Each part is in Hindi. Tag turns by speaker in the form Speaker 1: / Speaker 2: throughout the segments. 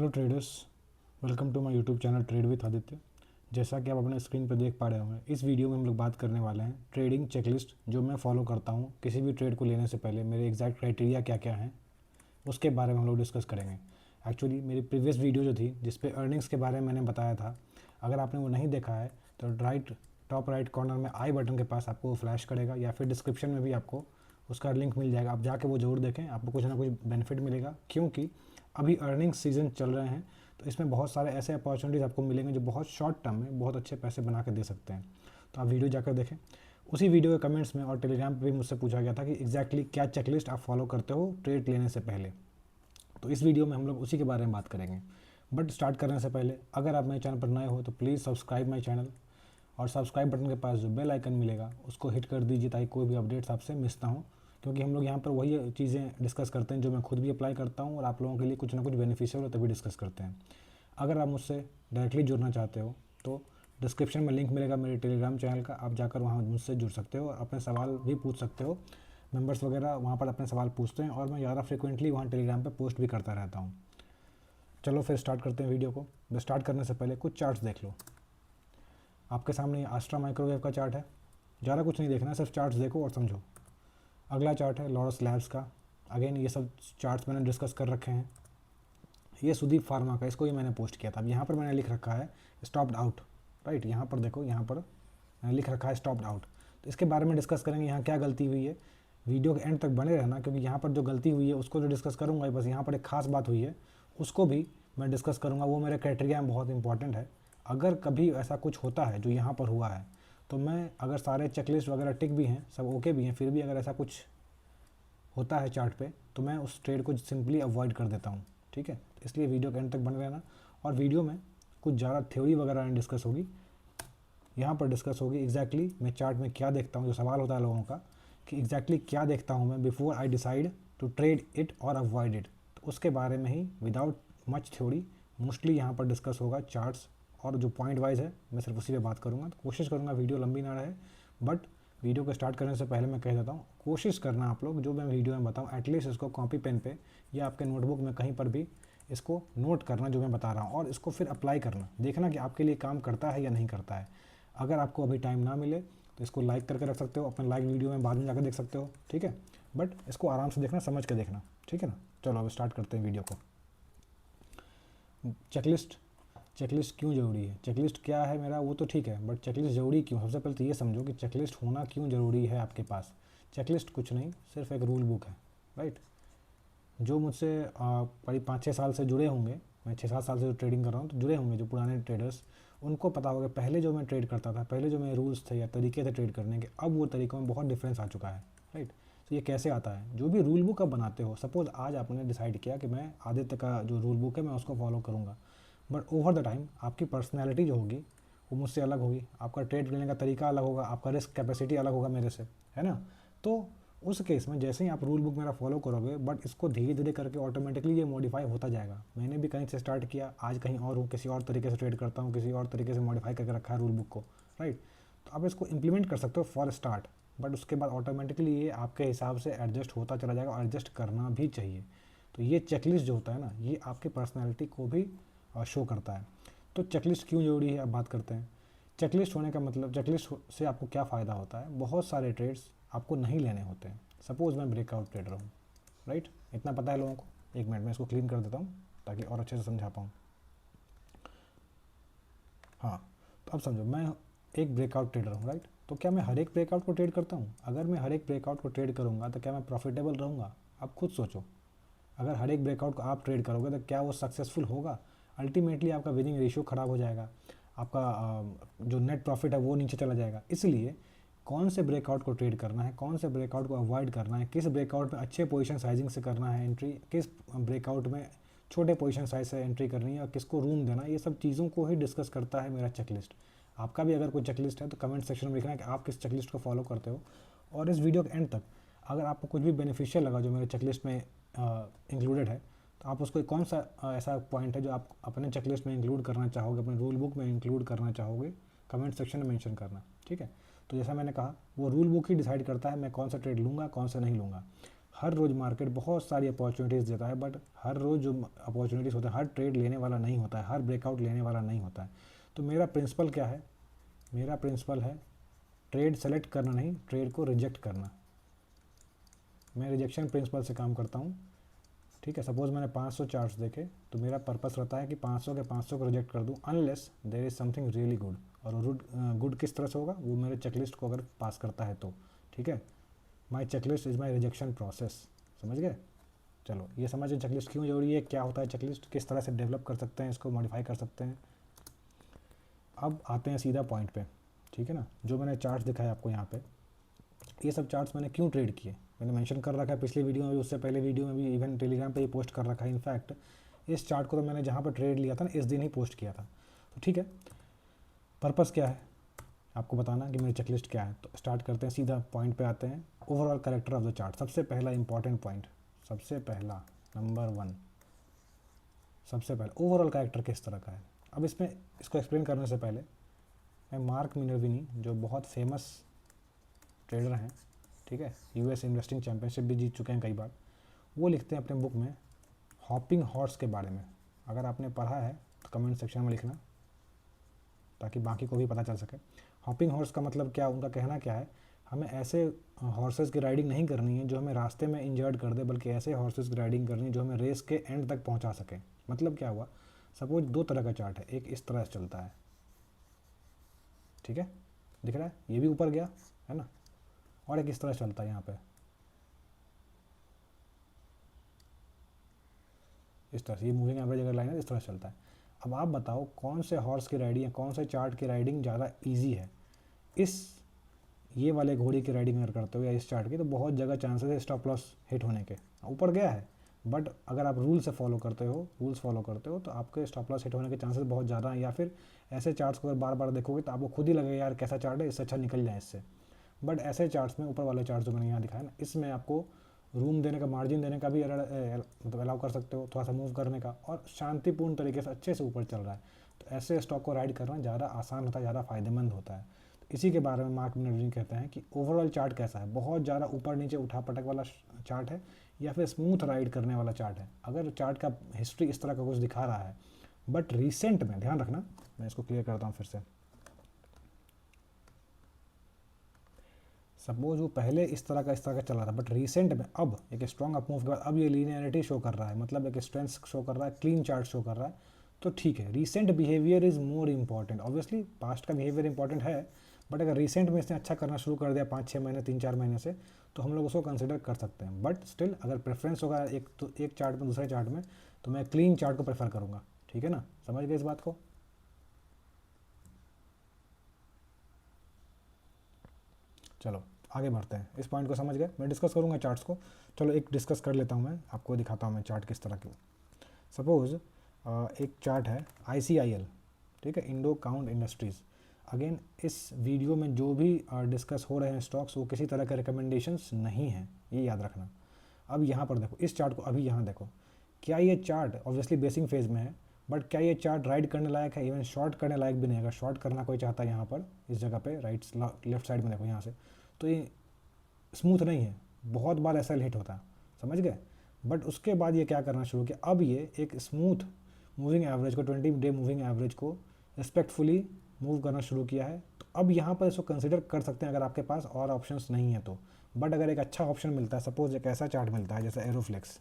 Speaker 1: Hello traders, welcome to my YouTube channel trade with Aditya. जैसा कि आप अपने स्क्रीन पर देख पा रहे होंगे, इस वीडियो में हम लोग बात करने वाले हैं ट्रेडिंग चेकलिस्ट जो मैं फॉलो करता हूं किसी भी ट्रेड को लेने से पहले। मेरे एग्जैक्ट क्राइटेरिया क्या क्या हैं उसके बारे में हम लोग डिस्कस करेंगे। एक्चुअली मेरी प्रीवियस वीडियो जो थी जिस पे अर्निंग्स के बारे में मैंने बताया था, अगर आपने वो नहीं देखा है तो टॉप राइट कॉर्नर में आई बटन के पास आपको फ्लैश करेगा या फिर डिस्क्रिप्शन में भी आपको उसका लिंक मिल जाएगा। आप जाके वो ज़रूर देखें, आपको कुछ ना कुछ बेनिफिट मिलेगा, क्योंकि अभी अर्निंग सीजन चल रहे हैं। तो इसमें बहुत सारे ऐसे अपॉर्चुनिटीज़ आपको मिलेंगे जो बहुत शॉर्ट टर्म में बहुत अच्छे पैसे बना के दे सकते हैं। तो आप वीडियो जाकर देखें। उसी वीडियो के कमेंट्स में और टेलीग्राम पे भी मुझसे पूछा गया था कि एग्जैक्टली क्या चेकलिस्ट आप फॉलो करते हो ट्रेड लेने से पहले। तो इस वीडियो में हम लोग उसी के बारे में बात करेंगे। बट स्टार्ट करने से पहले अगर आप मेरे चैनल पर नए हो तो प्लीज़ सब्सक्राइब माई चैनल, और सब्सक्राइब बटन के पास जो बेल आइकन मिलेगा उसको हिट कर दीजिए ताकि कोई भी अपडेट्स आपसे मिस ना हो, क्योंकि हम लोग यहाँ पर वही चीज़ें डिस्कस करते हैं जो मैं खुद भी अप्लाई करता हूँ और आप लोगों के लिए कुछ ना कुछ बेनिफिशियल हो तभी डिस्कस करते हैं। अगर आप मुझसे डायरेक्टली जुड़ना चाहते हो तो डिस्क्रिप्शन में लिंक मिलेगा मेरे टेलीग्राम चैनल का, आप जाकर वहाँ मुझसे जुड़ सकते हो और अपने सवाल भी पूछ सकते हो। मेंबर्स वगैरह वहाँ पर अपने सवाल पूछते हैं और मैं ज़्यादा फ्रिक्वेंटली वहाँ टेलीग्राम पे पोस्ट भी करता रहता हूँ। चलो फिर स्टार्ट करते हैं वीडियो को। स्टार्ट करने से पहले कुछ चार्ट्स देख लो। आपके सामने आस्ट्रा माइक्रोवेव का चार्ट है, ज़्यादा कुछ नहीं देखना है, सिर्फ चार्ट्स देखो और समझो। अगला चार्ट है लॉरस लैब्स का। अगेन ये सब चार्ट्स मैंने डिस्कस कर रखे हैं। ये सुदीप फार्मा का, इसको ही मैंने पोस्ट किया था। अब यहाँ पर मैंने लिख रखा है स्टॉप्ड आउट, राइट। यहाँ पर देखो, यहाँ पर मैंने लिख रखा है स्टॉप्ड आउट। तो इसके बारे में डिस्कस करेंगे, यहाँ क्या गलती हुई है। वीडियो के एंड तक बने रहना, क्योंकि यहाँ पर जो गलती हुई है उसको तो डिस्कस करूँगा ही, बस यहाँ पर एक खास बात हुई है उसको भी मैं डिस्कस करूँगा। वो मेरे क्राइटेरिया में बहुत इंपॉर्टेंट है। अगर कभी ऐसा कुछ होता है जो यहाँ पर हुआ है तो मैं, अगर सारे चेकलिस्ट वगैरह टिक भी हैं, सब ओके भी हैं, फिर भी अगर ऐसा कुछ होता है चार्ट पे तो मैं उस ट्रेड को सिंपली अवॉइड कर देता हूँ, ठीक है। इसलिए वीडियो के एंड तक बने रहना। और वीडियो में कुछ ज़्यादा थ्योरी वगैरह नहीं डिस्कस होगी, यहाँ पर डिस्कस होगी एग्जैक्टली मैं चार्ट में क्या देखता हूँ। जो सवाल होता है लोगों का कि एग्जैक्टली क्या देखता हूँ मैं before I decide to trade it और अवॉइड इट, तो उसके बारे में ही विदाउट मच थ्योरी मोस्टली यहाँ पर डिस्कस होगा चार्ट्स। और जो पॉइंट वाइज है मैं सिर्फ उसी पे बात करूँगा। तो कोशिश करूँगा वीडियो लंबी ना रहे, बट वीडियो को स्टार्ट करने से पहले मैं कह देता हूँ, कोशिश करना आप लोग जो मैं वीडियो में बताऊँ एटलीस्ट इसको कॉपी पेन पे या आपके नोटबुक में कहीं पर भी इसको नोट करना जो मैं बता रहा हूँ, और इसको फिर अप्लाई करना, देखना कि आपके लिए काम करता है या नहीं करता है। अगर आपको अभी टाइम ना मिले तो इसको लाइक करके रख सकते हो, अपने लाइक वीडियो में बाद में जाकर देख सकते हो, ठीक है। बट इसको आराम से देखना, समझ के देखना, ठीक है ना। चलो अब स्टार्ट करते हैं वीडियो को। चेकलिस्ट, चेकलिस्ट क्यों ज़रूरी है, चेकलिस्ट क्या है मेरा वो तो ठीक है, बट चेकलिस्ट ज़रूरी क्यों। सबसे पहले तो ये समझो कि चेकलिस्ट होना क्यों ज़रूरी है आपके पास। चेकलिस्ट कुछ नहीं, सिर्फ एक रूल बुक है, राइट। जो मुझसे करीब 5-6 साल से जुड़े होंगे, मैं 6-7 साल से जो ट्रेडिंग कर रहा हूँ, तो जुड़े होंगे जो पुराने ट्रेडर्स, उनको पता होगा पहले जो मैं ट्रेड करता था, पहले जो मेरे रूल्स थे या तरीके थे ट्रेड करने के, अब वो तरीक़ों में बहुत डिफरेंस आ चुका है, राइट। तो ये कैसे आता है, जो भी रूल बुक आप बनाते हो, सपोज़ आज आपने डिसाइड किया कि मैं आदित्य का जो रूल बुक है मैं उसको फॉलो करूँगा, बट ओवर द टाइम आपकी पर्सनैलिटी जो होगी वो मुझसे अलग होगी, आपका ट्रेड लेने का तरीका अलग होगा, आपका रिस्क कैपेसिटी अलग होगा मेरे से, है ना। तो उस केस में जैसे ही आप रूल बुक मेरा फॉलो करोगे, बट इसको धीरे धीरे करके ऑटोमेटिकली ये मॉडिफाई होता जाएगा। मैंने भी कहीं से स्टार्ट किया, आज कहीं और हूँ, किसी और तरीके से ट्रेड करता हूँ, किसी और तरीके से मॉडिफाई करके रखा है रूल बुक को, राइट। तो आप इसको इम्प्लीमेंट कर सकते हो फॉर स्टार्ट, बट उसके बाद ऑटोमेटिकली ये आपके हिसाब से एडजस्ट होता चला जाएगा, और एडजस्ट करना भी चाहिए। तो ये चेकलिस्ट जो होता है ना, ये आपकी पर्सनैलिटी को भी शो करता है। तो चेकलिस्ट क्यों ज़रूरी है अब बात करते हैं। चेकलिस्ट होने का मतलब, चेकलिस्ट से आपको क्या फ़ायदा होता है। बहुत सारे ट्रेड्स आपको नहीं लेने होते हैं। सपोज़ मैं ब्रेकआउट ट्रेडर हूँ, राइट, इतना पता है लोगों को। एक मिनट में इसको क्लीन कर देता हूँ ताकि और अच्छे से समझा पाऊँ। हाँ, तो अब समझो मैं एक ब्रेकआउट ट्रेडर हूँ, राइट। तो क्या मैं हर एक ब्रेकआउट को ट्रेड करता हूँ। अगर मैं हर एक ब्रेकआउट को ट्रेड करूँगा तो क्या मैं प्रॉफिटेबल रहूँगा। आप खुद सोचो, अगर हर एक ब्रेकआउट को आप ट्रेड करोगे तो क्या वो सक्सेसफुल होगा। अल्टीमेटली आपका विनिंग रेशियो ख़राब हो जाएगा, आपका जो नेट प्रॉफिट है वो नीचे चला जाएगा। इसलिए कौन से ब्रेकआउट को ट्रेड करना है, कौन से ब्रेकआउट को अवॉइड करना है, किस ब्रेकआउट में अच्छे पोजीशन साइजिंग से करना है एंट्री, किस ब्रेकआउट में छोटे पोजीशन साइज से एंट्री करनी है और किसको रूम देना, ये सब चीज़ों को ही डिस्कस करता है मेरा चेकलिस्ट। आपका भी अगर कोई चेकलिस्ट है तो कमेंट सेक्शन में लिखना कि आप किस चेकलिस्ट को फॉलो करते हो। और इस वीडियो के एंड तक अगर आपको कुछ भी बेनिफिशियल लगा जो मेरे चेकलिस्ट में इंक्लूडेड है, तो आप उसको कौन सा ऐसा पॉइंट है जो आप अपने चेकलिस्ट में इंक्लूड करना चाहोगे, अपने रूल बुक में इंक्लूड करना चाहोगे, कमेंट सेक्शन में मेंशन करना, ठीक है। तो जैसा मैंने कहा, वो रूल बुक ही डिसाइड करता है मैं कौन सा ट्रेड लूँगा, कौन सा नहीं लूँगा। हर रोज़ मार्केट बहुत सारी अपॉर्चुनिटीज़ देता है, बट हर रोज़ जो अपॉर्चुनिटीज़ होता है हर ट्रेड लेने वाला नहीं होता है, हर ब्रेकआउट लेने वाला नहीं होता है। तो मेरा प्रिंसिपल क्या है? मेरा प्रिंसिपल है ट्रेड सेलेक्ट करना नहीं, ट्रेड को रिजेक्ट करना। मैं रिजेक्शन प्रिंसिपल से काम करता हूँ, ठीक है। सपोज़ मैंने 500 चार्ट्स देखे, तो मेरा पर्पस रहता है कि 500 के 500 को रिजेक्ट कर दूँ unless there is something really good. और गुड किस तरह से होगा? वो मेरे चेकलिस्ट को अगर पास करता है तो, ठीक है। My checklist is my rejection process, समझ गए? चलो ये समझें चेकलिस्ट क्यों जरूरी है, क्या होता है चेकलिस्ट, किस तरह से डेवलप कर सकते हैं, इसको मॉडिफाई कर सकते हैं। अब आते हैं सीधा पॉइंट पे, ठीक है ना। जो मैंने चार्ट्स दिखाया आपको यहाँ पे, ये सब चार्ट्स मैंने क्यों ट्रेड किए, मैंने मेंशन कर रखा है पिछली वीडियो में भी, उससे पहले वीडियो में भी, इवन टेलीग्राम पे ये पोस्ट कर रखा है। इनफैक्ट इस चार्ट को तो मैंने जहाँ पर ट्रेड लिया था ना, इस दिन ही पोस्ट किया था। तो ठीक है, पर्पस क्या है आपको बताना कि मेरी चेकलिस्ट क्या है। तो स्टार्ट करते हैं, सीधा पॉइंट पे आते हैं। Overall character of the chart, सबसे पहला इंपॉर्टेंट पॉइंट, सबसे पहला नंबर 1, सबसे पहले ओवरऑल कैरेक्टर किस तरह का है। अब इसमें इसको एक्सप्लेन करने से पहले मैं मार्क मिनर्विनी, जो बहुत फेमस ट्रेडर हैं, ठीक है, यूएस इन्वेस्टिंग चैम्पियनशिप भी जीत चुके हैं कई बार, वो लिखते हैं अपने बुक में हॉपिंग हॉर्स के बारे में। अगर आपने पढ़ा है तो कमेंट सेक्शन में लिखना, ताकि बाकी को भी पता चल सके। हॉपिंग हॉर्स का मतलब क्या, उनका कहना क्या है, हमें ऐसे हॉर्सेस की राइडिंग नहीं करनी है जो हमें रास्ते में इंजर्ड कर दे, बल्कि ऐसे हॉर्सेस की राइडिंग करनी है जो हमें रेस के एंड तक पहुंचा सके। मतलब क्या हुआ, सपोज 2 तरह का चार्ट है, एक इस तरह से चलता है, ठीक है, दिख रहा है, ये भी ऊपर गया है ना, और एक इस तरह चलता है यहाँ पे, इस तरह से, ये मूविंग एवरेज अगर लाइन है इस तरह चलता है। अब आप बताओ कौन से हॉर्स की राइडिंग या कौन से चार्ट की राइडिंग ज़्यादा ईजी है। इस ये वाले घोड़ी की राइडिंग अगर करते हो या इस चार्ट की, तो बहुत जगह चांसेस है स्टॉप लॉस हिट होने के, ऊपर गया है, बट अगर आप रूल से फॉलो करते हो, रूल्स फॉलो करते हो, तो आपके स्टॉप लॉस हिट होने के चांसेस बहुत ज़्यादा हैं। या फिर ऐसे चार्ट्स को अगर बार बार देखोगे तो आपको खुद ही लगेगा यार कैसा चार्ट है, इससे अच्छा निकल जाए इससे। बट ऐसे चार्ट्स में, ऊपर वाले चार्ट जो मैंने यहाँ दिखाया ना, इसमें आपको रूम देने का, मार्जिन देने का भी मतलब अलाउ कर सकते हो, थोड़ा सा मूव करने का, और शांतिपूर्ण तरीके से अच्छे से ऊपर चल रहा है, तो ऐसे स्टॉक को राइड करना ज़्यादा आसान होता है, ज़्यादा फायदेमंद होता है। तो इसी के बारे में मार्क मिनर्विनी कहते हैं कि ओवरऑल चार्ट कैसा है, बहुत ज़्यादा ऊपर नीचे उठा पटक वाला चार्ट है या फिर स्मूथ राइड करने वाला चार्ट है। अगर चार्ट का हिस्ट्री इस तरह का कुछ दिखा रहा है, बट रिसेंट में, ध्यान रखना, मैं इसको क्लियर करता हूँ फिर से, सपोज वो पहले इस तरह का चल रहा था, बट रिसेंट में अब एक स्ट्रॉन्ग अप मूव के बाद अब ये लीनियरिटी शो कर रहा है, मतलब एक स्ट्रेंथ शो कर रहा है, क्लीन चार्ट शो कर रहा है, तो ठीक है, recent behaviour is more important. Obviously past का बिहेवियर इंपॉर्टेंट है, बट अगर रिसेंट में इसने अच्छा करना शुरू कर दिया 5-6 महीने, 3-4 महीने से, तो हम लोग उसको कंसिडर कर सकते हैं। बट स्टिल अगर प्रेफरेंस होगा एक चार्ट में दूसरे चार्ट में, तो मैं क्लीन चार्ट को प्रेफर करूँगा, ठीक है ना, समझ गए इस बात को। चलो आगे बढ़ते हैं, इस पॉइंट को समझ गए, मैं डिस्कस करूँगा चार्ट्स को। चलो एक डिस्कस कर लेता हूँ, मैं आपको दिखाता हूँ मैं चार्ट किस तरह की। सपोज़ एक चार्ट है ICIL, ठीक है, इंडो काउंट इंडस्ट्रीज़। अगेन इस वीडियो में जो भी डिस्कस हो रहे हैं स्टॉक्स, वो किसी तरह के रिकमेंडेशंस नहीं हैं, ये याद रखना। अब यहाँ पर देखो इस चार्ट को, अभी यहाँ देखो, क्या ये चार्ट ऑब्वियसली बेसिंग फेज में है, बट क्या ये चार्ट राइड करने लायक है, इवन शॉर्ट करने लायक भी नहीं है। अगर शॉर्ट करना कोई चाहता है यहाँ पर इस जगह पे राइट लेफ्ट साइड में देखो यहाँ से, तो ये स्मूथ नहीं है, बहुत बार ऐसा हिट होता है, समझ गए। बट उसके बाद ये क्या करना शुरू किया, अब ये एक स्मूथ मूविंग एवरेज को, 20 डे मूविंग एवरेज को रिस्पेक्टफुली मूव करना शुरू किया है। तो अब यहाँ पर इसको कंसिडर कर सकते हैं अगर आपके पास और ऑप्शंस नहीं है तो। बट अगर एक अच्छा ऑप्शन मिलता है, सपोज एक ऐसा चार्ट मिलता है जैसे एरोफ्लेक्स,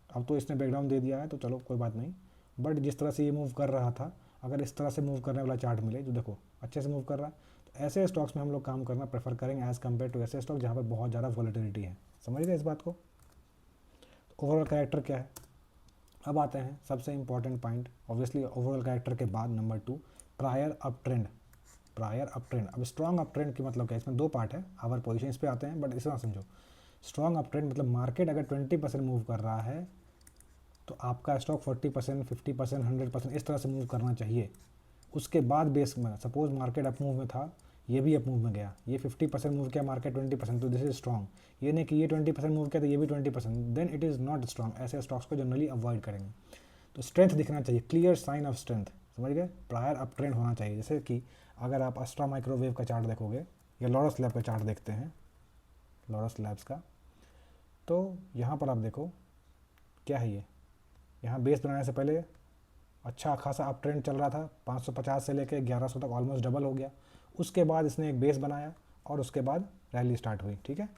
Speaker 1: अब तो इसने बैकग्राउंड दे दिया है तो चलो कोई बात नहीं, बट जिस तरह से ये मूव कर रहा था, अगर इस तरह से मूव करने वाला चार्ट मिले जो देखो अच्छे से मूव कर रहा है, तो ऐसे स्टॉक्स में हम लोग काम करना प्रेफर करेंगे एज़ कम्पेयर टू ऐसे स्टॉक जहाँ पर बहुत ज़्यादा वॉलेटिलिटी है। समझ गए इस बात को। ओवरऑल कैरेक्टर क्या है, अब आते हैं सबसे important point, obviously overall character के बाद number 2, prior up trend. Prior up trend, अब स्ट्रॉन्ग अप ट्रेंड की मतलब क्या है, इसमें 2 पार्ट है, आवर पोजीशन इस पे आते हैं, बट इसे ना समझो। स्ट्रॉन्ग अप ट्रेंड मतलब मार्केट अगर 20% मूव कर रहा है, तो आपका स्टॉक 40%, 50%, 100% इस तरह से मूव करना चाहिए। उसके बाद बेस में सपोज मार्केट अप मूव में था, ये भी अप मूव में गया, ये 50% मूव किया, मार्केट 20%, तो दिस इज स्ट्रॉन्ग। ये नहीं कि ये 20% मूव किया तो ये भी 20%, then it is not strong. ऐसे स्टॉक्स को जनरली अवॉइड करेंगे। तो स्ट्रेंथ दिखना चाहिए, क्लियर साइन ऑफ स्ट्रेंथ, समझ गए। प्रायर अप ट्रेंड होना चाहिए। जैसे कि अगर आप अस्ट्रा माइक्रोवेव का चार्ट देखोगे या लॉरस लैब का चार्ट देखते हैं, लॉरस लैब्स का, तो यहाँ पर आप देखो क्या है ये, यहाँ बेस बनाने से पहले अच्छा खासा अप ट्रेंड चल रहा था, 550 से लेके 1100 तक ऑलमोस्ट डबल हो गया। उसके बाद इसने एक बेस बनाया और उसके बाद रैली स्टार्ट हुई, ठीक है।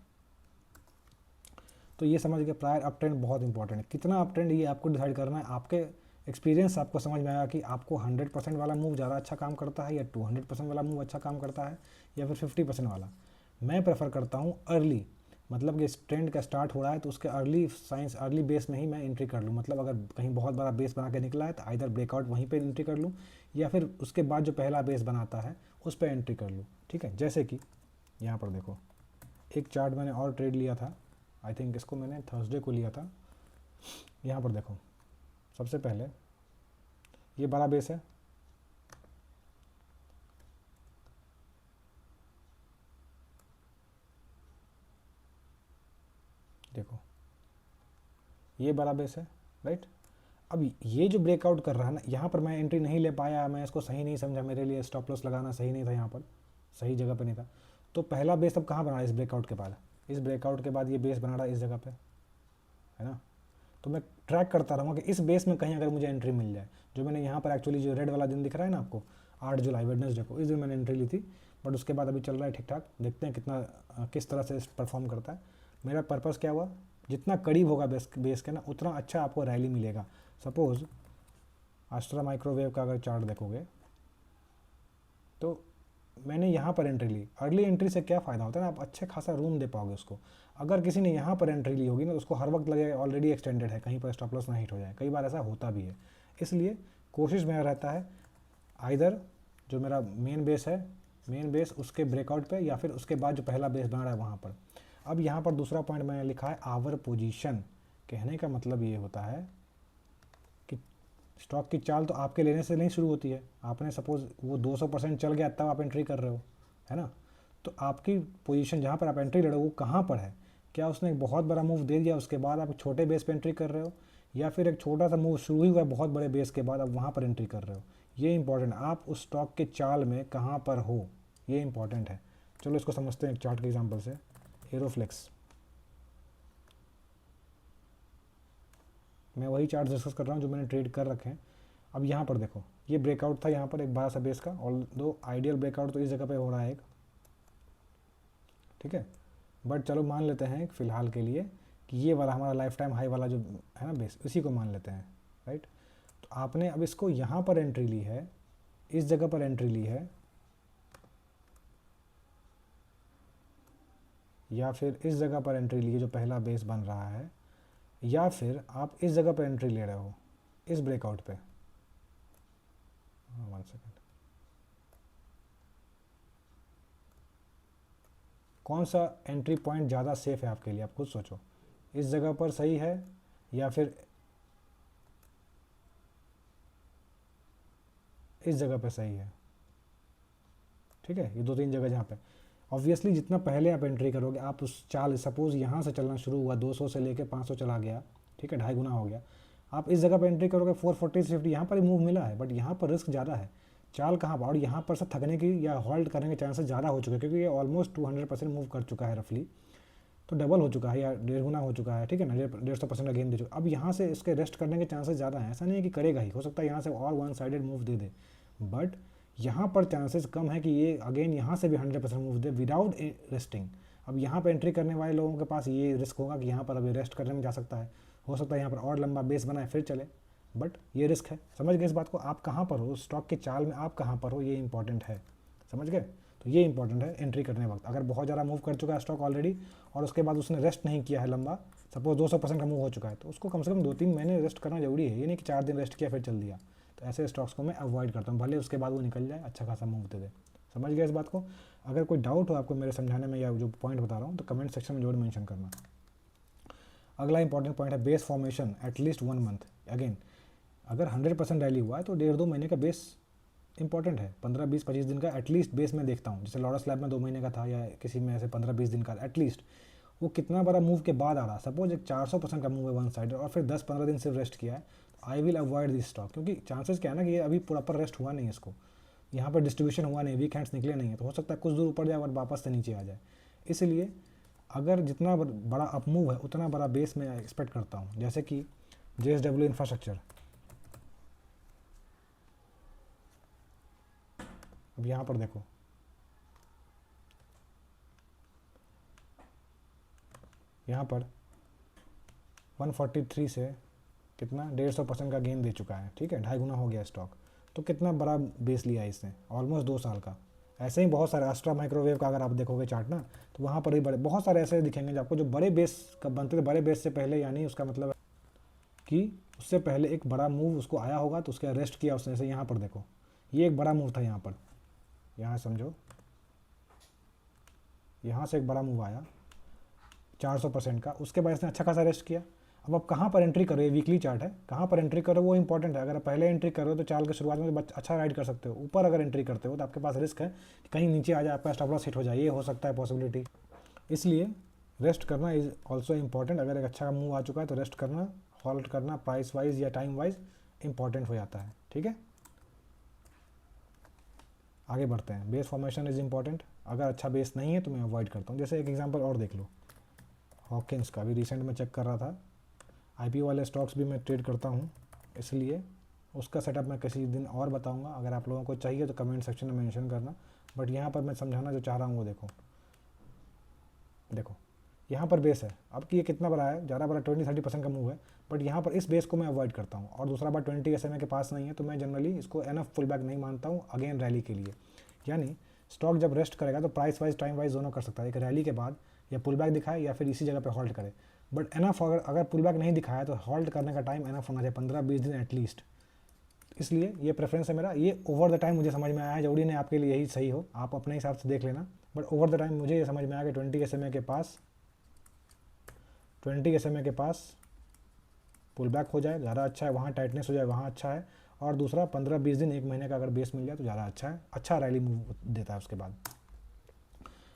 Speaker 1: तो ये समझ गए प्रायर अप ट्रेंड बहुत इंपॉर्टेंट है। कितना अप ट्रेंड ये आपको डिसाइड करना है, आपके एक्सपीरियंस आपको समझ में आएगा कि आपको 100% वाला मूव ज़्यादा अच्छा काम करता है या 200% वाला मूव अच्छा काम करता है या फिर 50% वाला। मैं प्रेफर करता हूँ अर्ली, मतलब कि इस ट्रेंड का स्टार्ट हो रहा है तो उसके अर्ली साइंस अर्ली बेस में ही मैं एंट्री कर लूँ। मतलब अगर कहीं बहुत बड़ा बेस बना के निकला है तो आइदर ब्रेकआउट वहीं पे एंट्री कर लूँ या फिर उसके बाद जो पहला बेस बनाता है उस पर एंट्री कर लूँ, ठीक है। जैसे कि यहाँ पर देखो एक चार्ट मैंने और ट्रेड लिया था, आई थिंक इसको मैंने थर्सडे को लिया था। यहाँ पर देखो सबसे पहले ये बड़ा बेस है, देखो ये बड़ा बेस है, राइट। अब ये जो ब्रेकआउट कर रहा है ना, यहाँ पर मैं एंट्री नहीं ले पाया, मैं इसको सही नहीं समझा, मेरे लिए स्टॉप लॉस लगाना सही नहीं था, यहाँ पर सही जगह पे नहीं था। तो पहला बेस अब कहाँ बना रहा है, इस ब्रेकआउट के बाद। इस ब्रेकआउट के बाद ये बेस बना रहा है इस जगह पे, है ना। तो मैं ट्रैक करता रहूँगा कि इस बेस में कहीं अगर मुझे एंट्री मिल जाए। जो मैंने यहाँ पर एक्चुअली जो रेड वाला दिन दिख रहा है ना आपको, 8 जुलाई वेडनेसडे को, इस दिन मैंने एंट्री ली थी। बट उसके बाद अभी चल रहा है ठीक ठाक, देखते हैं कितना किस तरह से परफॉर्म करता है। मेरा पर्पज़ क्या हुआ, जितना करीब होगा बेस के ना उतना अच्छा आपको रैली मिलेगा। सपोज़ आस्ट्रा माइक्रोवेव का अगर चार्ट देखोगे तो मैंने यहाँ पर एंट्री ली। अर्ली एंट्री से क्या फ़ायदा होता है ना, आप अच्छे खासा रूम दे पाओगे उसको। अगर किसी ने यहाँ पर एंट्री ली होगी ना तो उसको हर वक्त लगेगा ऑलरेडी एक्सटेंडेड है, कहीं पर स्टॉप लॉस ना हिट हो जाए। कई बार ऐसा होता भी है। इसलिए कोशिश मेरा रहता है आइदर जो मेरा मेन बेस है, मेन बेस उसके ब्रेकआउट पे या फिर उसके बाद जो पहला बेस बना रहा है वहाँ पर। अब यहाँ पर दूसरा पॉइंट मैंने लिखा है आवर पोजीशन। कहने का मतलब ये होता है कि स्टॉक की चाल तो आपके लेने से नहीं शुरू होती है। आपने सपोज़ वो 200% चल गया तब आप एंट्री कर रहे हो, है ना। तो आपकी पोजीशन जहाँ पर आप एंट्री ले रहे हो वो कहाँ पर है। क्या उसने एक बहुत बड़ा मूव दे दिया उसके बाद आप छोटे बेस पे एंट्री कर रहे हो, या फिर एक छोटा सा मूव शुरू ही हुआ है बहुत बड़े बेस के बाद आप वहाँ पर एंट्री कर रहे हो। ये इंपॉर्टेंट, आप उस स्टॉक के चाल में कहाँ पर हो, ये इंपॉर्टेंट है। चलो इसको समझते हैं एक चार्ट के एग्जांपल से। एरोफ्लेक्स, मैं वही चार्ट डिस्कस कर रहा हूँ जो मैंने ट्रेड कर रखे हैं। अब यहाँ पर देखो ये ब्रेकआउट था यहाँ पर एक बड़ा सा बेस का, और दो आइडियल ब्रेकआउट तो इस जगह पे हो रहा है एक, ठीक है। बट चलो मान लेते हैं फ़िलहाल के लिए कि ये वाला हमारा लाइफ टाइम हाई वाला जो है ना बेस, इसी को मान लेते हैं, राइट। तो आपने अब इसको यहाँ पर एंट्री ली है, इस जगह पर एंट्री ली है, या फिर इस जगह पर एंट्री ली है जो पहला बेस बन रहा है, या फिर आप इस जगह पर एंट्री ले रहे हो इस ब्रेकआउट पे। 1 सेकेंड, कौन सा एंट्री पॉइंट ज़्यादा सेफ है आपके लिए, आप खुद सोचो। इस जगह पर सही है या फिर इस जगह पे सही है, ठीक है। ये 2-3 जगह जहाँ पे ऑब्वियसली जितना पहले आप एंट्री करोगे, आप उस चाल सपोज यहाँ से चलना शुरू हुआ 200 से लेके 500 चला गया, ठीक है, 2.5 गुना हो गया। आप इस जगह पे एंट्री करोगे 440 से 50, यहाँ पर ही मूव मिला है बट यहाँ पर रिस्क ज़्यादा है। चाल कहाँ पर, और यहाँ पर से थकने की या होल्ड करने के चांसेस ज़्यादा हो चुके हैं क्योंकि ये ऑलमोस्ट 200% मूव कर चुका है रफली, तो डबल हो चुका है या 1.5 गुना हो चुका है, ठीक है ना, 150% अगेन दे चुका। अब यहाँ से इसके रेस्ट करने के चांसेस ज़्यादा हैं, ऐसा नहीं है कि करेगा ही, हो सकता है यहाँ से और 1 sided move they they, but यहाँ पर चांसेस कम है कि ये अगेन यहाँ से भी 100% मूव दे विदाउट रेस्टिंग। अब यहाँ पर एंट्री करने वाले लोगों के पास ये रिस्क होगा कि यहाँ पर अभी रेस्ट करने में जा सकता है, हो सकता है यहाँ पर और लंबा बेस बनाए फिर चले, बट ये रिस्क है। समझ गए इस बात को, आप कहाँ पर हो स्टॉक के चाल में, आप कहाँ पर हो, ये इंपॉर्टेंट है, समझ गए। तो ये इंपॉर्टेंट है एंट्री करने वक्त। अगर बहुत ज़्यादा मूव कर चुका है स्टॉक ऑलरेडी और उसके बाद उसने रेस्ट नहीं किया है लंबा, सपोज 200% का मूव हो चुका है, तो उसको कम से कम 2-3 महीने रेस्ट करना जरूरी है। ये नहीं कि 4 दिन रेस्ट किया फिर चल दिया। तो ऐसे स्टॉक्स को मैं अवॉइड करता हूँ, भले उसके बाद वो निकल जाए अच्छा खासा मूव दे दे। समझ गया इस बात को। अगर कोई डाउट हो आपको मेरे समझाने में या जो पॉइंट बता रहा हूँ तो कमेंट सेक्शन में जरूर मेंशन करना। अगला इंपॉर्टेंट पॉइंट है base formation at least 1 month. Again अगर 100% रैली हुआ है तो 1.5-2 महीने का बेस इंपॉर्टेंट है। 15-20-25 दिन का एटलीस्ट बेस मैं देखता हूँ। जैसे लॉरस लैब में 2 महीने का था या किसी में ऐसे 15-20 दिन का एटलीस्ट। वो कितना बड़ा मूव के बाद आ रहा, सपोज एक 400% का मूव है वन साइड और फिर 10-15 दिन सिर्फ रेस्ट किया है, I will avoid this stock, क्योंकि चांसेस क्या है ना कि ये अभी प्रॉपर रेस्ट हुआ नहीं है, इसको यहाँ पर डिस्ट्रीब्यूशन हुआ नहीं, वीक हैंड्स निकले नहीं है, तो हो सकता है कुछ दूर ऊपर जाए और वापस से नीचे आ जाए। इसलिए अगर जितना बड़ा अप मूव है उतना बड़ा बेस मैं एक्सपेक्ट करता हूँ। जैसे कि JSW इंफ्रास्ट्रक्चर, अब यहाँ पर देखो यहाँ पर 143 से कितना 150% का गेन दे चुका है, ठीक है, 2.5 गुना हो गया स्टॉक। तो कितना बड़ा बेस लिया है इसने, ऑलमोस्ट 2 साल का। ऐसे ही बहुत सारे अस्ट्रा माइक्रोवेव का अगर आप देखोगे चार्ट ना, तो वहाँ पर भी बड़े बहुत सारे ऐसे दिखेंगे जो आपको जो बड़े बेस का बनते थे, बड़े बेस से पहले, यानी उसका मतलब कि उससे पहले एक बड़ा मूव उसको आया होगा तो उसके रेस्ट किया उसने। जैसे यहाँ पर देखो, ये एक बड़ा मूव था यहाँ पर, यहाँ समझो, यहाँ से एक बड़ा मूव आया 400% का, उसके बाद इसने अच्छा खासा रेस्ट किया। अब आप कहाँ पर एंट्री करो, ये वीकली चार्ट है, कहाँ पर एंट्री करो वो इंपॉर्टेंट है। अगर आप पहले एंट्री करो तो चाल के शुरुआत में तो अच्छा राइड कर सकते हो। ऊपर अगर एंट्री करते हो तो आपके पास रिस्क है कि कहीं नीचे आ जाए, आपका स्टॉप लॉस हिट हो जाए, ये हो सकता है पॉसिबिलिटी। इसलिए रेस्ट करना इज ऑल्सो इंपॉर्टेंट। अगर एक अच्छा मूव आ चुका है तो रेस्ट करना, होल्ड करना प्राइस वाइज या टाइम वाइज इंपॉर्टेंट हो जाता है, ठीक है। आगे बढ़ते हैं। Base formation is important. अगर अच्छा बेस नहीं है तो मैं अवॉइड करता हूँ। जैसे एक एग्जांपल और देख लो, हॉकिंस का भी रिसेंट में चेक कर रहा था। IPO वाले स्टॉक्स भी मैं ट्रेड करता हूँ, इसलिए उसका सेटअप मैं किसी दिन और बताऊँगा। अगर आप लोगों को चाहिए तो कमेंट सेक्शन में मेंशन करना। बट यहाँ पर मैं समझाना जो चाह रहा हूँ वो देखो, देखो यहाँ पर बेस है। अब कि ये कितना बड़ा है, ज़्यादा बड़ा 20-30% का मूव है, बट यहाँ पर इस बेस को मैं अवॉइड करता हूँ। और दूसरा बात 20 SMA के पास नहीं है, तो मैं जनरली इसको एनफ पुल बैक नहीं मानता हूँ अगेन रैली के लिए। यानी स्टॉक जब रेस्ट करेगा तो प्राइस वाइज टाइम वाइज दोनों कर सकता है, एक रैली के बाद या पुल बैक दिखाए या फिर इसी जगह पर होल्ड करे। बट एनफ अगर पुल बैक नहीं दिखाया तो होल्ड करने का टाइम एनफ होना चाहिए, 15-20 दिन एटलीस्ट। इसलिए ये प्रेफरेंस है मेरा। ये ओवर द टाइम मुझे समझ में आया है, जरूरी नहीं आपके लिए यही सही हो, आप अपने हिसाब से देख लेना। बट ओवर द टाइम मुझे ये समझ में आया कि 20 SMA के पास, 20 SMA के पास पुल बैक हो जाए ज़्यादा अच्छा है, वहाँ टाइटनेस हो जाए वहाँ अच्छा है। और दूसरा 15-20 दिन, 1 महीने का अगर बेस मिल जाए तो ज़्यादा अच्छा है, अच्छा रैली मूव देता है उसके बाद।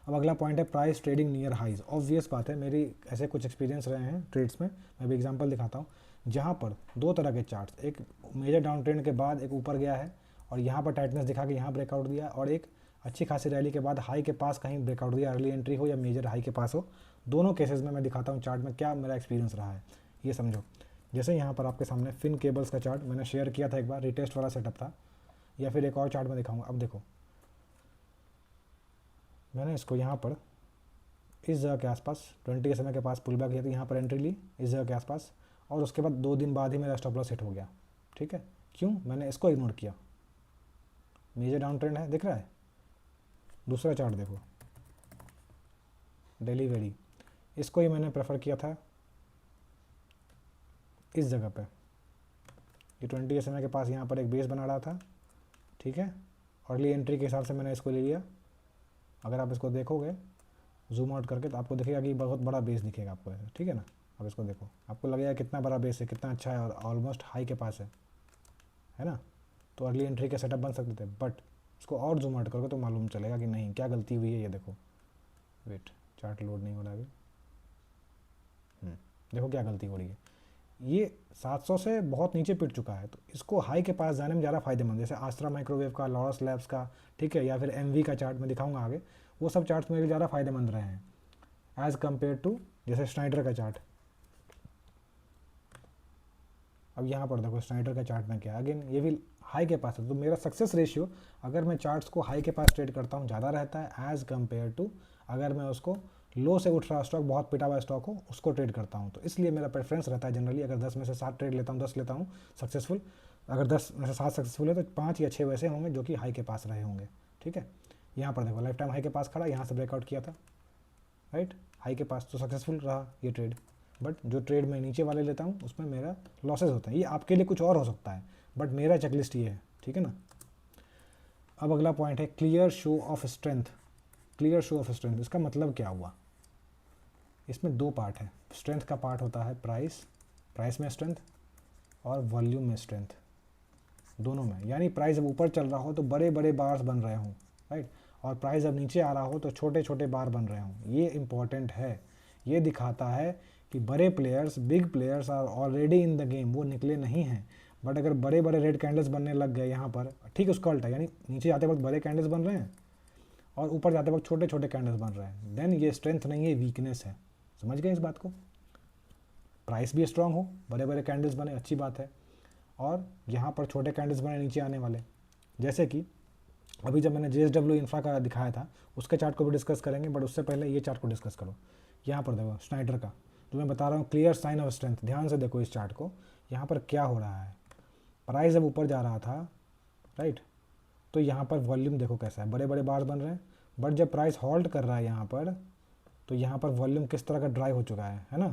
Speaker 1: अब अगला पॉइंट है price trading near highs. Obvious बात है, मेरी ऐसे कुछ एक्सपीरियंस रहे हैं ट्रेड्स में। मैं भी एग्जांपल दिखाता हूँ, जहाँ पर 2 तरह के चार्ट्स, एक मेजर डाउन ट्रेंड के बाद एक ऊपर गया है और यहाँ पर टाइटनेस दिखा के यहाँ ब्रेकआउट दिया, और एक अच्छी खासी रैली के बाद हाई के पास कहीं ब्रेकआउट दिया, अर्ली एंट्री हो या मेजर हाई के पास हो। दोनों केसेस में मैं दिखाता हूँ चार्ट में क्या मेरा एक्सपीरियंस रहा है, ये समझो। जैसे यहाँ पर आपके सामने फिन केबल्स का चार्ट मैंने शेयर किया था एक बार, रिटेस्ट वाला सेटअप था, या फिर एक और चार्ट में दिखाऊंगा। अब देखो मैंने इसको यहाँ पर इस जगह के आसपास 20 SMA के पास पुल बैक किया था, यहाँ पर एंट्री ली इस जगह के आसपास, और उसके बाद 2 दिन बाद ही मेरा स्टॉप लॉस हिट हो गया, ठीक है। क्यों? मैंने इसको इग्नोर किया, मेजर डाउन ट्रेंड है, दिख रहा है। दूसरा चार्ट देखो, डेली वेरी, इसको ही मैंने प्रेफर किया था इस जगह पे। ये 20 SMA के पास यहाँ पर एक बेस बना रहा था, ठीक है। अर्ली एंट्री के हिसाब से मैंने इसको ले लिया। अगर आप इसको देखोगे जूम आउट करके तो आपको दिखेगा कि बहुत बड़ा बेस दिखेगा आपको ऐसे, ठीक है ना। अब इसको देखो, आपको लगेगा कितना बड़ा बेस है, कितना अच्छा है, और ऑलमोस्ट हाई के पास है ना। तो अर्ली एंट्री के सेटअप बन सकते थे, बट इसको और जूम आउट करोगे तो मालूम चलेगा कि नहीं, क्या गलती हुई है। ये देखो, वेट, चार्ट लोड नहीं हो रहा अभी। देखो क्या गलती हो रही है, ये 700 से बहुत नीचे पिट चुका है, तो इसको हाई के पास जाने में ज़्यादा फायदेमंद। जैसे आस्ट्रा माइक्रोवेव का, लॉरस लैब्स का, ठीक है, या फिर MV का चार्ट मैं दिखाऊंगा आगे, वो सब चार्ट्स मेरे लिए ज़्यादा फायदेमंद रहे हैं एज़ कम्पेयर टू जैसे स्नाइडर का चार्ट। अब यहाँ पर देखो स्नाइडर का चार्ट में क्या, अगेन ये भी हाई के पास है, तो मेरा सक्सेस रेशियो अगर मैं चार्ट्स को हाई के पास ट्रेड करता हूँ ज़्यादा रहता है एज़ कम्पेयर टू अगर मैं उसको लो से उठ रहा स्टॉक, बहुत पिटा हुआ स्टॉक हो, उसको ट्रेड करता हूँ। तो इसलिए मेरा प्रेफरेंस रहता है जनरली, अगर 10 में से 7 ट्रेड लेता हूँ, 10 लेता हूँ सक्सेसफुल। अगर 10 में से 7 सक्सेसफुल है तो 5 या 6 वैसे होंगे जो कि हाई के पास रहे होंगे, ठीक है। यहाँ पर देखो लाइफ टाइम हाई के पास खड़ा, यहाँ से ब्रेकआउट किया था, राइट, हाई के पास, तो सक्सेसफुल रहा ये ट्रेड। बट जो ट्रेड मैं नीचे वाले लेता हूँ उसमें मेरा लॉसेज होता है। ये आपके लिए कुछ और हो सकता है, बट मेरा चेकलिस्ट ये है, ठीक है ना। अब अगला पॉइंट है clear show off strength. Clear show off strength, इसका मतलब क्या हुआ? इसमें 2 पार्ट है। स्ट्रेंथ का पार्ट होता है प्राइस में स्ट्रेंथ, और वॉल्यूम में स्ट्रेंथ, दोनों में। यानी प्राइस जब ऊपर चल रहा हो तो बड़े बड़े बार्स बन रहे हों, राइट, और प्राइस जब नीचे आ रहा हो तो छोटे छोटे बार बन रहे हों। ये इंपॉर्टेंट है, ये दिखाता है कि बड़े players, big players are already in the game, वो निकले नहीं हैं। बट अगर बड़े बड़े रेड कैंडल्स बनने लग गए यहाँ पर, ठीक उसका उल्टा, यानी नीचे आते वक्त बड़े कैंडल्स बन रहे हैं और ऊपर जाते वक्त छोटे छोटे कैंडल्स बन रहे हैं, देन ये स्ट्रेंथ नहीं है, वीकनेस है। समझ गए इस बात को? प्राइस भी स्ट्रांग हो, बड़े बड़े कैंडल्स बने, अच्छी बात है, और यहाँ पर छोटे कैंडल्स बने नीचे आने वाले। जैसे कि अभी जब मैंने JSW इंफ्रा का दिखाया था, उसके चार्ट को भी डिस्कस करेंगे, बट उससे पहले ये चार्ट को डिस्कस करो। यहाँ पर देखो स्नाइडर का, जो मैं बता रहा हूँ क्लियर साइन ऑफ स्ट्रेंथ, ध्यान से देखो इस चार्ट को। यहाँ पर क्या हो रहा है, प्राइस जब ऊपर जा रहा था, राइट, तो यहाँ पर वॉल्यूम देखो कैसा है, बड़े बड़े बार्स बन रहे हैं, बट जब प्राइस हॉल्ट कर रहा है यहाँ पर, तो यहाँ पर वॉल्यूम किस तरह का ड्राइव हो चुका है ना।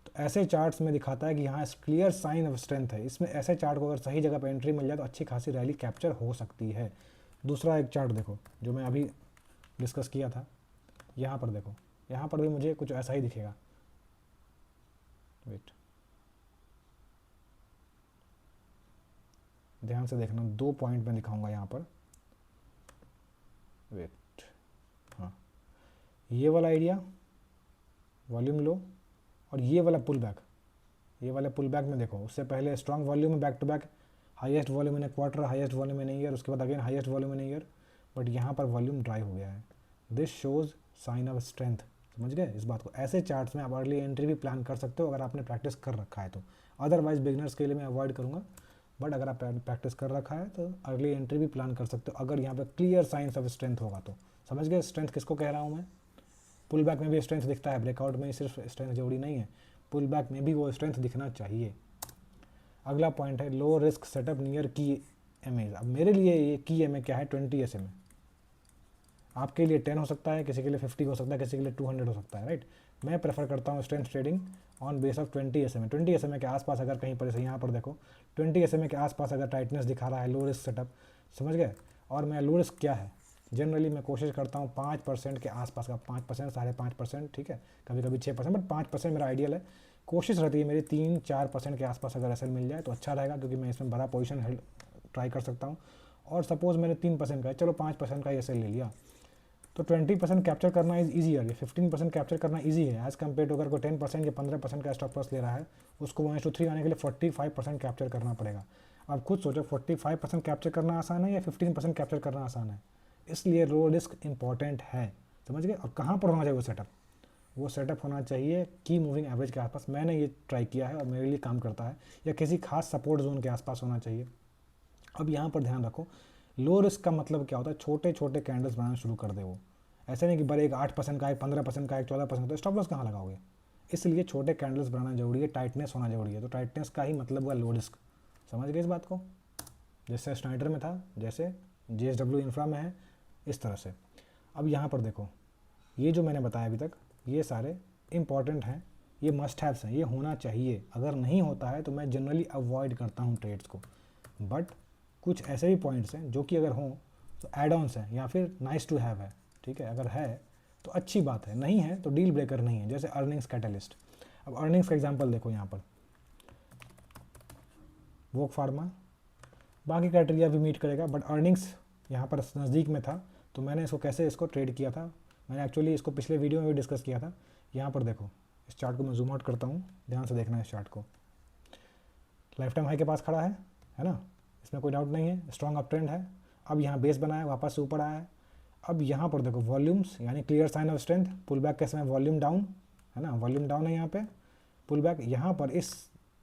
Speaker 1: तो ऐसे चार्ट्स में दिखाता है कि यहाँ क्लियर साइन ऑफ स्ट्रेंथ है। इसमें ऐसे चार्ट को अगर सही जगह पर एंट्री मिल जाए तो अच्छी खासी रैली कैप्चर हो सकती है। दूसरा एक चार्ट देखो जो मैं अभी डिस्कस किया था, यहाँ पर देखो, यहाँ पर भी मुझे कुछ ऐसा ही दिखेगा। वेट, ध्यान से देखना, 2 पॉइंट में दिखाऊंगा यहाँ पर। वेट, हाँ, ये वाला एरिया वॉल्यूम लो, और ये वाला पुल बैक, ये वाला पुल बैक में देखो, उससे पहले स्ट्रॉन्ग वॉल्यूम में back to back, highest volume in a quarter, highest volume in a year, उसके बाद again highest volume in a year, but यहाँ पर वॉल्यूम ड्राई हो गया है। This shows sign of strength. समझ गए इस बात को? ऐसे चार्ट्स में आप अर्ली एंट्री भी प्लान कर सकते हो अगर आपने प्रैक्टिस कर रखा है तो। अदरवाइज बिगनर्स के लिए मैं अवॉइड करूँगा, बट अगर आप प्रैक्टिस कर रखा है तो अर्ली एंट्री भी प्लान कर सकते हो अगर यहाँ पर क्लियर साइंस ऑफ स्ट्रेंथ होगा तो। समझ गए स्ट्रेंथ किसको कह रहा हूँ मैं? पुल बैक में भी स्ट्रेंथ दिखता है, ब्रेकआउट में ही सिर्फ स्ट्रेंथ जरूरी नहीं है, पुल बैक में भी वो स्ट्रेंथ दिखना चाहिए। अगला पॉइंट है लो रिस्क सेटअप नियर की एमए। अब मेरे लिए ये की एमए क्या है? 20 SMA। आपके लिए 10 हो सकता है, किसी के लिए 50 हो सकता है, किसी के लिए 200 हो सकता है, राइट। मैं प्रेफर करता हूँ strength trading on base of 20 SMA। 20 SMA के आसपास अगर कहीं पर, यहाँ पर देखो 20 SMA के आसपास अगर टाइटनेस दिखा रहा है, लो रिस्क सेटअप, समझ गए। और मैं लो रिस्क क्या है, जनरली मैं कोशिश करता हूँ 5% के आसपास का, 5%, 5.5%, ठीक है, कभी कभी 6%, बट 5% मेरा आइडियल है। कोशिश रहती है मेरी 3-4% के आसपास अगर ऐसा मिल जाए तो अच्छा रहेगा, क्योंकि मैं इसमें बड़ा पोजीशन ट्राई कर सकता हूँ। और सपोज मैंने 3% का है, चलो 5% का ऐसे ले लिया, तो 20% कैप्चर करना इज ईजियर, 15% कैप्चर करना ईजी है एज़ कम्पेयर टू अगर कोई 10% या 15% का स्टॉप लॉस ले रहा है, उसको 1:3 आने के लिए 45% कैप्चर करना पड़ेगा। आप खुद सोचो 45% कैप्चर करना आसान है या 15% कैप्चर करना आसान है? इसलिए लो रिस्क इंपॉर्टेंट है। समझ गए? और कहाँ पर होना चाहिए वो सेटअप? वो सेटअप होना चाहिए की मूविंग एवरेज के आसपास। मैंने ये ट्राई किया है और मेरे लिए काम करता है। या किसी खास सपोर्ट जोन के आसपास होना चाहिए। अब यहाँ पर ध्यान रखो, लो रिस्क का मतलब क्या होता है? छोटे छोटे कैंडल्स बनाना शुरू कर दे वो। ऐसे नहीं कि बड़े एक 8% का, एक 15% का, एक 14%, तो स्टॉप लॉस कहाँ लगाओगे? इसलिए छोटे कैंडल्स बनाना जरूरी है, टाइटनेस होना जरूरी है। तो टाइटनेस का ही मतलब हुआ लो रिस्क। समझ गए इस बात को? जैसे स्नाइडर में था, जैसे JSW इंफ्रा में है, इस तरह से। अब यहाँ पर देखो, ये जो मैंने बताया अभी तक, ये सारे इंपॉर्टेंट हैं, ये मस्ट हैव्स हैं, ये होना चाहिए। अगर नहीं होता है तो मैं जनरली अवॉइड करता हूँ ट्रेड्स को। बट कुछ ऐसे भी पॉइंट्स हैं जो कि अगर हों तो एड ऑन्स हैं या फिर नाइस टू हैव है, ठीक है। अगर है तो अच्छी बात है, नहीं है तो डील ब्रेकर नहीं है। जैसे अर्निंग्स कैटलिस्ट। अब अर्निंग्स का एग्जांपल देखो, यहाँ पर वोक फार्मा बाकी क्राइटेरिया भी मीट करेगा, बट अर्निंग्स यहाँ पर नज़दीक में था, तो मैंने इसको ट्रेड किया था। मैंने एक्चुअली इसको पिछले वीडियो में भी डिस्कस किया था। यहाँ पर देखो, इस चार्ट को मैं जूम आउट करता हूँ, ध्यान से देखना इस चार्ट को। लाइफ टाइम हाई के पास खड़ा है ना, इसमें कोई डाउट नहीं है, स्ट्रॉन्ग अप ट्रेंड है। अब यहाँ बेस बना है, वापस से ऊपर आया है। अब यहाँ पर देखो वॉल्यूम्स, यानी clear sign of strength. Pull back के समय वॉल्यूम डाउन है ना, वॉल्यूम डाउन है यहाँ पे, पुल बैक। यहाँ पर इस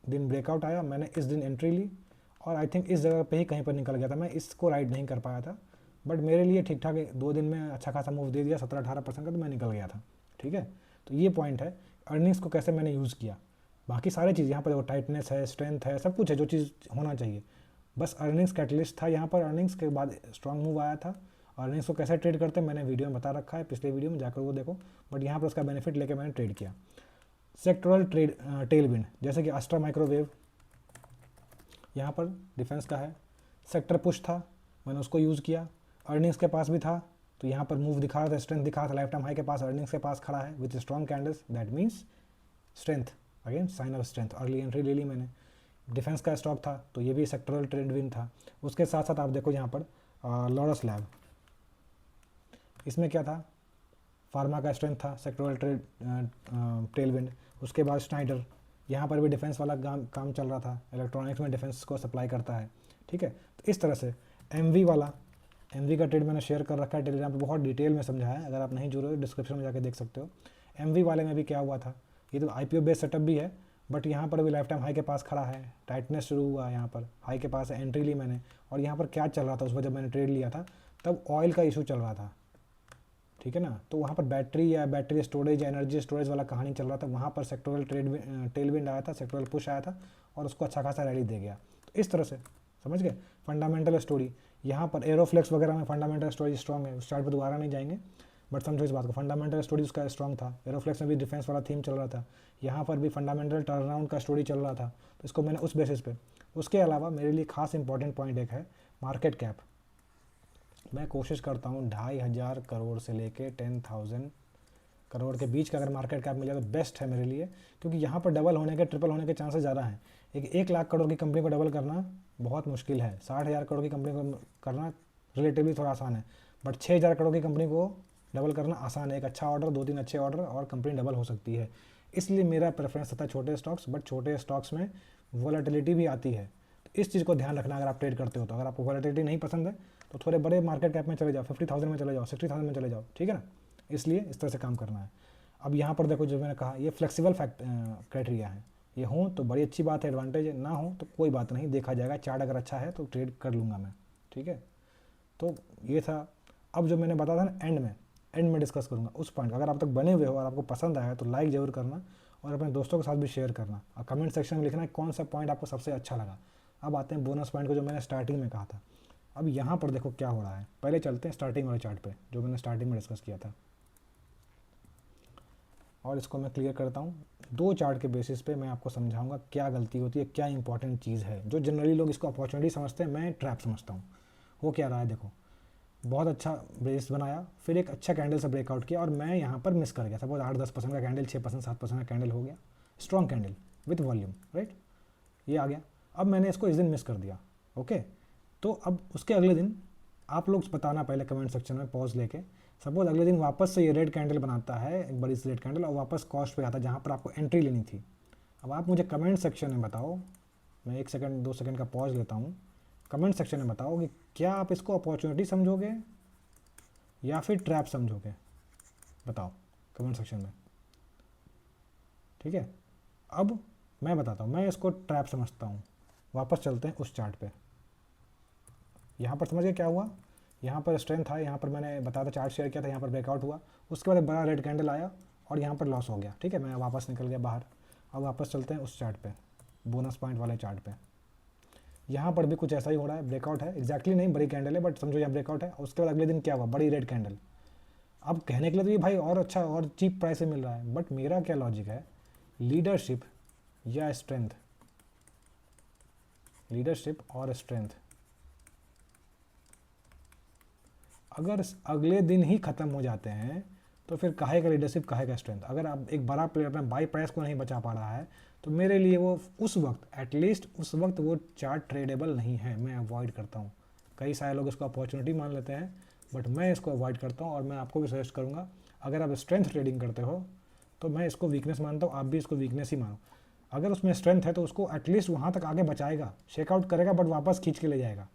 Speaker 1: दिन ब्रेकआउट आया, मैंने इस दिन एंट्री ली, और आई थिंक इस जगह पे ही कहीं पर निकल गया था। मैं इसको राइड नहीं कर पाया था, बट मेरे लिए ठीक ठाक 2 दिन में अच्छा खासा मूव दे दिया, 17-18% का, तो मैं निकल गया था, ठीक है। तो ये पॉइंट है अर्निंग्स को कैसे मैंने यूज़ किया। बाकी सारी चीज़ यहाँ पर देखो, टाइटनेस है, स्ट्रेंथ है, सब कुछ है जो चीज़ होना चाहिए। बस अर्निंग्स कैटलिस्ट था यहाँ पर, अर्निंग्स के बाद स्ट्रॉन्ग मूव आया था। अर्निंग्स को कैसे ट्रेड करते हैं मैंने वीडियो में बता रखा है, पिछले वीडियो में जाकर वो देखो, बट यहाँ पर उसका बेनिफिट लेके मैंने ट्रेड किया। सेक्टोरल ट्रेड टेल विंड, जैसे कि अस्ट्रा माइक्रोवेव, यहाँ पर डिफेंस का है, सेक्टर पुश था, मैंने उसको यूज़ किया। अर्निंग्स के पास भी था, तो यहाँ पर मूव दिखा रहा था, स्ट्रेंथ दिखा रहा था, लाइफ टाइम हाई के पास, अर्निंग्स के पास खड़ा है with strong candles, that means strength, again sine of strength. Early entry ले ली मैंने। डिफेंस का स्टॉक था, तो ये भी सेक्टोरल ट्रेड विन था। उसके साथ साथ आप देखो यहाँ पर लॉरस लैब, इसमें क्या था? फार्मा का स्ट्रेंथ था, सेक्टोरल ट्रेड टेल विंड। उसके बाद स्नाइडर, यहाँ पर भी डिफेंस वाला काम चल रहा था, इलेक्ट्रॉनिक्स में डिफेंस को सप्लाई करता है, ठीक है। तो इस तरह से MV वाला, एमवी का ट्रेड मैंने शेयर कर रखा है टेलीग्राम पे, बहुत डिटेल में समझाया है, अगर आप नहीं जुड़े हो डिस्क्रिप्शन में जाके देख सकते हो। एमवी वाले में भी क्या हुआ था, ये तो आईपीओ बेस्ड सेटअप भी है, बट यहाँ पर भी लाइफ टाइम हाई के पास खड़ा है, टाइटनेस शुरू हुआ यहाँ पर हाई के पास है, एंट्री ली मैंने। और यहाँ पर क्या चल रहा था उस वक्त जब मैंने ट्रेड लिया था, तब ऑयल का इशू चल रहा था, ठीक है ना। तो वहाँ पर बैटरी या बैटरी स्टोरेज या एनर्जी स्टोरेज वाला कहानी चल रहा था, वहाँ पर सेक्टोरल टेलविंड आया था, सेक्टोरल पुश आया था और उसको अच्छा खासा रैली दे गया। तो इस तरह से समझ गए फंडामेंटल स्टोरी। यहाँ पर एरोफ्लेक्स वगैरह में फंडामेंटल स्टोरी स्ट्रॉग है, उस चार्ट पर दोबारा नहीं जाएंगे, बट समझो इस बात को, फंडामेंटल स्टोरी उसका स्ट्रॉग था। एरोफ्लेक्स में भी डिफेंस वाला थीम चल रहा था, यहाँ पर भी फंडामेंटल टर्नअराउंड का स्टोरी चल रहा था, तो इसको मैंने उस बेसिस पे। उसके अलावा मेरे लिए खास इंपॉर्टेंट पॉइंट एक है मार्केट कैप। मैं कोशिश करता हूँ 2,500 करोड़ से लेके 10,000 करोड़ के बीच का अगर मार्केट कैप मिल जाए तो बेस्ट है मेरे लिए, क्योंकि यहाँ पर डबल होने के, ट्रिपल होने के चांसेस ज़्यादा हैं। एक 1 लाख करोड़ की कंपनी को डबल करना बहुत मुश्किल है, 60,000 करोड़ की कंपनी को करना रिलेटिवली थोड़ा आसान है, बट 6,000 करोड़ की कंपनी को डबल करना आसान है। एक अच्छा ऑर्डर, 2-3 अच्छे ऑर्डर और कंपनी डबल हो सकती है। इसलिए मेरा प्रेफरेंस था छोटे स्टॉक्स, बट छोटे स्टॉक्स में वॉलेटिलिटी भी आती है, तो इस चीज़ को ध्यान रखना अगर आप ट्रेड करते हो तो। अगर आपको वॉलेटिलिटी नहीं पसंद है तो थोड़े बड़े मार्केट कैप में चले जाओ, 50,000 में चले जाओ, 60,000 में चले जाओ, ठीक है ना। इसलिए इस तरह से काम करना है। अब यहाँ पर देखो, जो मैंने कहा ये फ्लेक्सिबल क्राइटेरिया है, ये हो तो बड़ी अच्छी बात है, एडवांटेज है, ना हो तो कोई बात नहीं, देखा जाएगा। चार्ट अगर अच्छा है तो ट्रेड कर लूँगा मैं, ठीक है। तो ये था। अब जो मैंने बताया था ना एंड में डिस्कस करूँगा उस पॉइंट। अगर आप तक बने हुए हो और आपको पसंद आया तो लाइक ज़रूर करना और अपने दोस्तों के साथ भी शेयर करना, और कमेंट सेक्शन में लिखना है कौन सा पॉइंट आपको सबसे अच्छा लगा। अब आते हैं बोनस पॉइंट को, जो मैंने स्टार्टिंग में कहा था। अब यहाँ पर देखो क्या हो रहा है, पहले चलते हैं स्टार्टिंग वाले चार्ट पे जो मैंने स्टार्टिंग में डिस्कस किया था, और इसको मैं क्लियर करता हूँ। 2 चार्ट के बेसिस पे मैं आपको समझाऊंगा क्या गलती होती है, क्या इंपॉर्टेंट चीज़ है। जो जनरली लोग इसको अपॉर्चुनिटी समझते हैं, मैं ट्रैप समझता हूँ। वो क्या रहा है, देखो बहुत अच्छा बेस बनाया, फिर एक अच्छा कैंडल से ब्रेकआउट किया और मैं यहाँ पर मिस कर गया। सपोज 8-10% का कैंडल, 6%, 7% का कैंडल हो गया, strong candle with volume, right, ये आ गया। अब मैंने इसको इस दिन मिस कर दिया, ओके। तो अब उसके अगले दिन आप लोग बताना पहले कमेंट सेक्शन में पॉज लेके, सपोज अगले दिन वापस से ये रेड कैंडल बनाता है, एक बड़ी सी रेड कैंडल, और वापस कॉस्ट पे आता है जहाँ पर आपको एंट्री लेनी थी। अब आप मुझे कमेंट सेक्शन में बताओ, मैं 1 सेकंड 2 सेकंड का पॉज लेता हूँ, कमेंट सेक्शन में बताओ कि क्या आप इसको अपॉर्चुनिटी समझोगे या फिर ट्रैप समझोगे, बताओ कमेंट सेक्शन में, ठीक है। अब मैं बताता हूँ, मैं इसको ट्रैप समझता हूँ। वापस चलते हैं उस चार्ट पे। यहाँ पर समझ गए क्या हुआ, यहाँ पर स्ट्रेंथ था, यहाँ पर मैंने बताया था, चार्ट शेयर किया था, यहाँ पर ब्रेकआउट हुआ, उसके बाद एक बड़ा रेड कैंडल आया और यहाँ पर लॉस हो गया, ठीक है, मैं वापस निकल गया बाहर। अब वापस चलते हैं उस चार्ट पे, बोनस पॉइंट वाले चार्ट पे। यहाँ पर भी कुछ ऐसा ही हो रहा है, ब्रेकआउट है, एग्जैक्टली नहीं बड़ी कैंडल है, बट समझो यहाँ ब्रेकआउट है। उसके बाद अगले दिन क्या हुआ, बड़ी रेड कैंडल। अब कहने के लिए तो ये भाई और अच्छा और चीप प्राइस से मिल रहा है, बट मेरा क्या लॉजिक है, लीडरशिप या स्ट्रेंथ, लीडरशिप और स्ट्रेंथ अगर अगले दिन ही ख़त्म हो जाते हैं तो फिर काहे का लीडरशिप, काहे का स्ट्रेंथ। अगर आप एक बड़ा प्लेयर अपना बाई प्राइस को नहीं बचा पा रहा है तो मेरे लिए वो उस वक्त, एटलीस्ट उस वक्त वो चार्ट ट्रेडेबल नहीं है, मैं अवॉइड करता हूँ। कई सारे लोग इसको अपॉर्चुनिटी मान लेते हैं, बट मैं इसको अवॉइड करता हूँ। और मैं आपको भी सजेस्ट करूँगा, अगर आप स्ट्रेंथ ट्रेडिंग करते हो तो मैं इसको वीकनेस मानता हूँ, आप भी इसको वीकनेस ही मानो। अगर उसमें स्ट्रेंथ है तो उसको एटलीस्ट वहाँ तक आगे बचाएगा, शेकआउट करेगा, बट वापस खींच के ले जाएगा।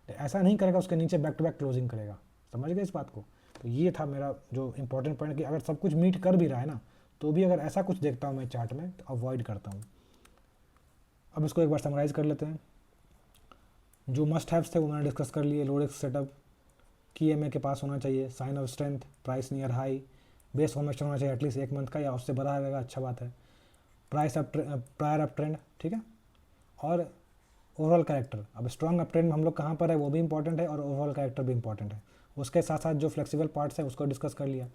Speaker 1: ऐसा नहीं करेगा उसके नीचे बैक टू बैक क्लोजिंग करेगा, समझ गए इस बात को। तो ये था मेरा जो इंपॉर्टेंट पॉइंट, कि अगर सब कुछ मीट कर भी रहा है ना, तो भी अगर ऐसा कुछ देखता हूँ मैं चार्ट में तो अवॉइड करता हूँ। अब इसको एक बार समराइज़ कर लेते हैं। जो मस्ट हैव्स थे वो मैंने डिस्कस कर लिए। लो रिस्क सेटअप, की एम के पास होना चाहिए, sign of strength, price near high, base formation होना चाहिए एटलीस्ट 1 मंथ का या उससे बड़ा रहेगा, अच्छा बात है। Price up, prior up trend, ठीक है, और ओवरऑल कैरेक्टर। अब स्ट्रॉन्ग अप ट्रेंड में हम लोग कहाँ पर है वो भी इंपॉर्टेंट है, और ओवरऑल कैरेक्टर भी इंपॉर्टेंट है। उसके साथ साथ जो फ्लेक्सिबल पार्ट्स है उसको डिस्कस कर लिया।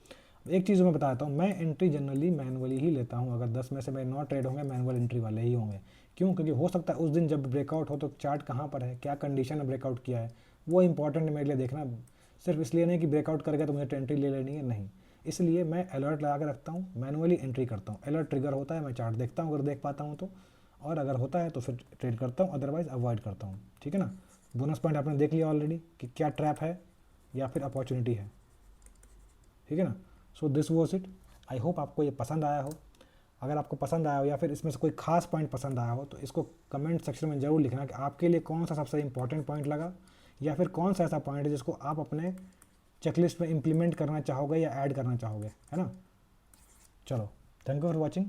Speaker 1: एक चीज़ मैं बताता हूँ, मैं एंट्री जनरली मैनुअली ही लेता हूँ। अगर 10 में से मेरे 9 ट्रेड होंगे मैनुअल एंट्री वाले ही होंगे। क्यों? क्योंकि हो सकता है उस दिन जब ब्रेकआउट हो तो चार्ट कहाँ पर है, क्या कंडीशन में ब्रेकआउट किया है, वो इंपॉर्टेंट मेरे लिए देखना। सिर्फ इसलिए नहीं कि ब्रेकआउट कर गया तो मुझे एंट्री ले लेनी है, नहीं। इसलिए मैं अलर्ट लगा के रखता हूँ, मैनुअली एंट्री करता हूँ। अलर्ट ट्रिगर होता है, मैं चार्ट देखता हूँ अगर देख पाता हूँ तो, और अगर होता है तो फिर ट्रेड करता हूँ, अदरवाइज अवॉइड करता हूँ, ठीक है ना। बोनस पॉइंट आपने देख लिया ऑलरेडी कि क्या ट्रैप है या फिर अपॉर्चुनिटी है, ठीक है ना। So this was it. I hope आपको ये पसंद आया हो। अगर आपको पसंद आया हो या फिर इसमें से कोई खास पॉइंट पसंद आया हो तो इसको कमेंट सेक्शन में ज़रूर लिखना कि आपके लिए कौन सा सबसे इंपॉर्टेंट पॉइंट लगा, या फिर कौन सा ऐसा पॉइंट है जिसको आप अपने चेकलिस्ट में इम्प्लीमेंट करना चाहोगे या ऐड करना चाहोगे, है ना। चलो, थैंक यू फॉर वॉचिंग।